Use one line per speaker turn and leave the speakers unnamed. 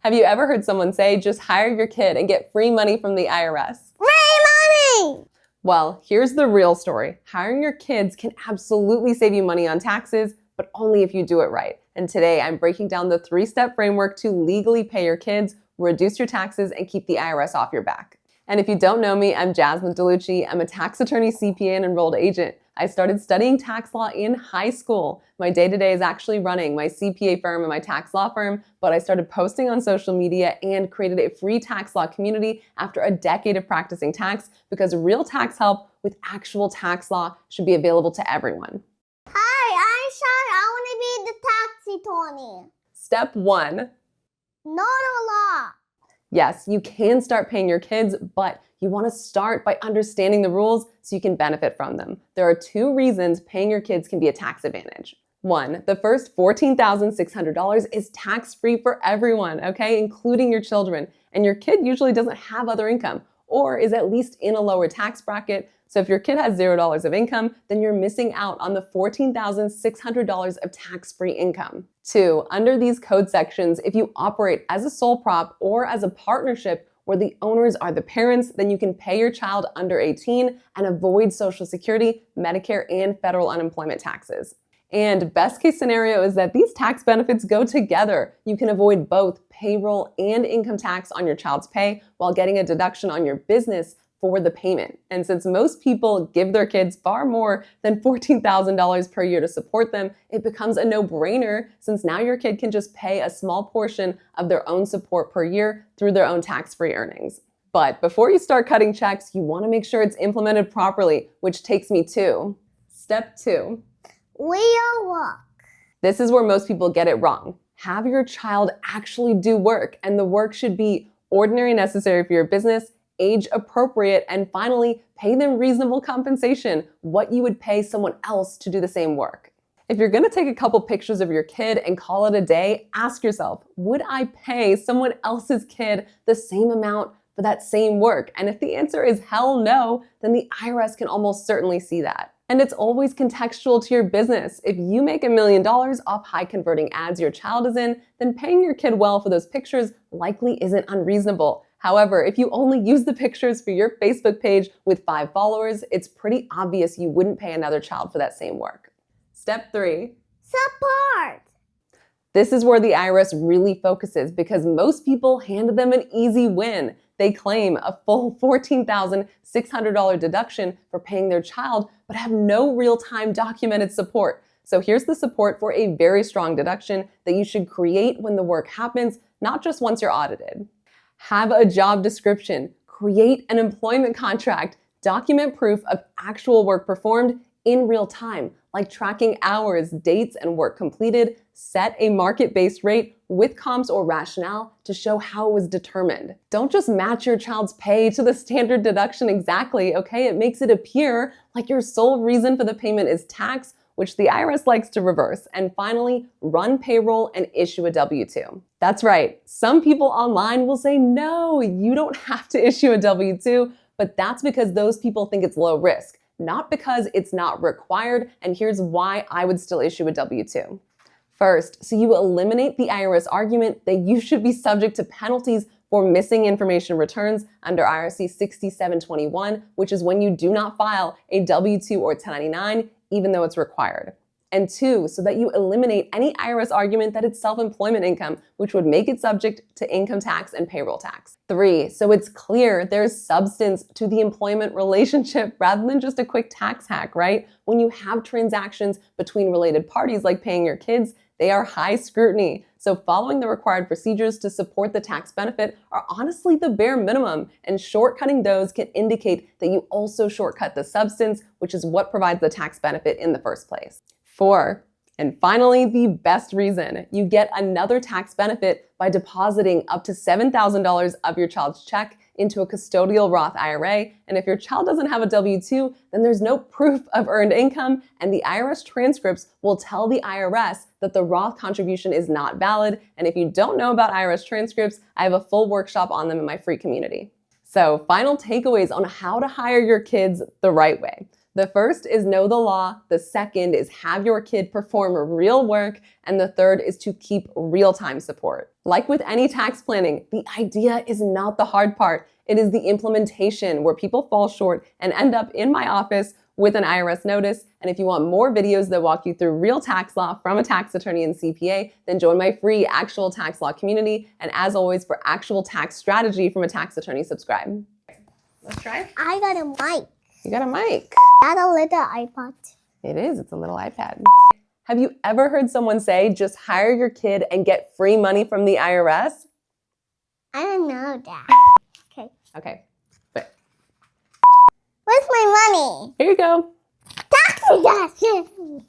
Have you ever heard someone say, just hire your kid and get free money from the IRS?
Free money!
Well, here's the real story. Hiring your kids can absolutely save you money on taxes, but only if you do it right. And today I'm breaking down the 3-step framework to legally pay your kids, reduce your taxes, and keep the IRS off your back. And if you don't know me, I'm Jasmine DiLucci. I'm a tax attorney, CPA, and enrolled agent. I started studying tax law in high school. My day-to-day is actually running my CPA firm and my tax law firm, but I started posting on social media and created a free tax law community after a decade of practicing tax because real tax help with actual tax law should be available to everyone.
Hi, Aisha. I want to be the taxi attorney.
Step 1.
Not a law.
Yes, you can start paying your kids, but you want to start by understanding the rules so you can benefit from them. There are 2 reasons paying your kids can be a tax advantage. 1, the first $14,600 is tax-free for everyone, okay, including your children. And your kid usually doesn't have other income or is at least in a lower tax bracket. So if your kid has $0 of income, then you're missing out on the $14,600 of tax-free income. 2, under these code sections, if you operate as a sole prop or as a partnership where the owners are the parents, then you can pay your child under 18 and avoid Social Security, Medicare, and federal unemployment taxes. And best case scenario is that these tax benefits go together. You can avoid both payroll and income tax on your child's pay while getting a deduction on your business for the payment. And since most people give their kids far more than $14,000 per year to support them, it becomes a no-brainer since now your kid can just pay a small portion of their own support per year through their own tax-free earnings. But before you start cutting checks, you want to make sure it's implemented properly, which takes me to step 2.
Real work.
This is where most people get it wrong. Have your child actually do work, and the work should be ordinary necessary for your business, age appropriate, and finally, pay them reasonable compensation, what you would pay someone else to do the same work. If you're gonna take a couple pictures of your kid and call it a day, ask yourself, would I pay someone else's kid the same amount for that same work? And if the answer is hell no, then the IRS can almost certainly see that. And it's always contextual to your business. If you make $1 million off high converting ads your child is in, then paying your kid well for those pictures likely isn't unreasonable. However, if you only use the pictures for your Facebook page with 5 followers, it's pretty obvious you wouldn't pay another child for that same work. Step 3.
Support.
This is where the IRS really focuses because most people hand them an easy win. They claim a full $14,600 deduction for paying their child, but have no real-time documented support. So here's the support for a very strong deduction that you should create when the work happens, not just once you're audited. Have a job description, create an employment contract, document proof of actual work performed in real time, like tracking hours, dates, and work completed, set a market-based rate with comps or rationale to show how it was determined. Don't just match your child's pay to the standard deduction exactly, okay? It makes it appear like your sole reason for the payment is tax, which the IRS likes to reverse. And finally, run payroll and issue a W-2. That's right, some people online will say, no, you don't have to issue a W-2, but that's because those people think it's low risk, not because it's not required, and here's why I would still issue a W-2. First, so you eliminate the IRS argument that you should be subject to penalties for missing information returns under IRC 6721, which is when you do not file a W-2 or 1099, even though it's required. And 2, so that you eliminate any IRS argument that it's self-employment income, which would make it subject to income tax and payroll tax. 3, so it's clear there's substance to the employment relationship rather than just a quick tax hack, right? When you have transactions between related parties like paying your kids, they are high scrutiny. So following the required procedures to support the tax benefit are honestly the bare minimum, and shortcutting those can indicate that you also shortcut the substance, which is what provides the tax benefit in the first place. 4, and finally, the best reason, you get another tax benefit by depositing up to $7,000 of your child's check into a custodial Roth IRA. And if your child doesn't have a W-2, then there's no proof of earned income, and the IRS transcripts will tell the IRS that the Roth contribution is not valid. And if you don't know about IRS transcripts, I have a full workshop on them in my free community. So, final takeaways on how to hire your kids the right way. The first is know the law. The second is have your kid perform real work. And the third is to keep real-time support. Like with any tax planning, the idea is not the hard part. It is the implementation where people fall short and end up in my office with an IRS notice. And if you want more videos that walk you through real tax law from a tax attorney and CPA, then join my free actual tax law community. And as always, for actual tax strategy from a tax attorney, subscribe. Let's try.
I got a mic.
You got a mic.
That's a little iPod.
It is. It's a little iPad. Have you ever heard someone say, just hire your kid and get free money from the IRS?
I don't know that. Okay.
Okay. But
Where's my money?
here you go.
Tax reduction.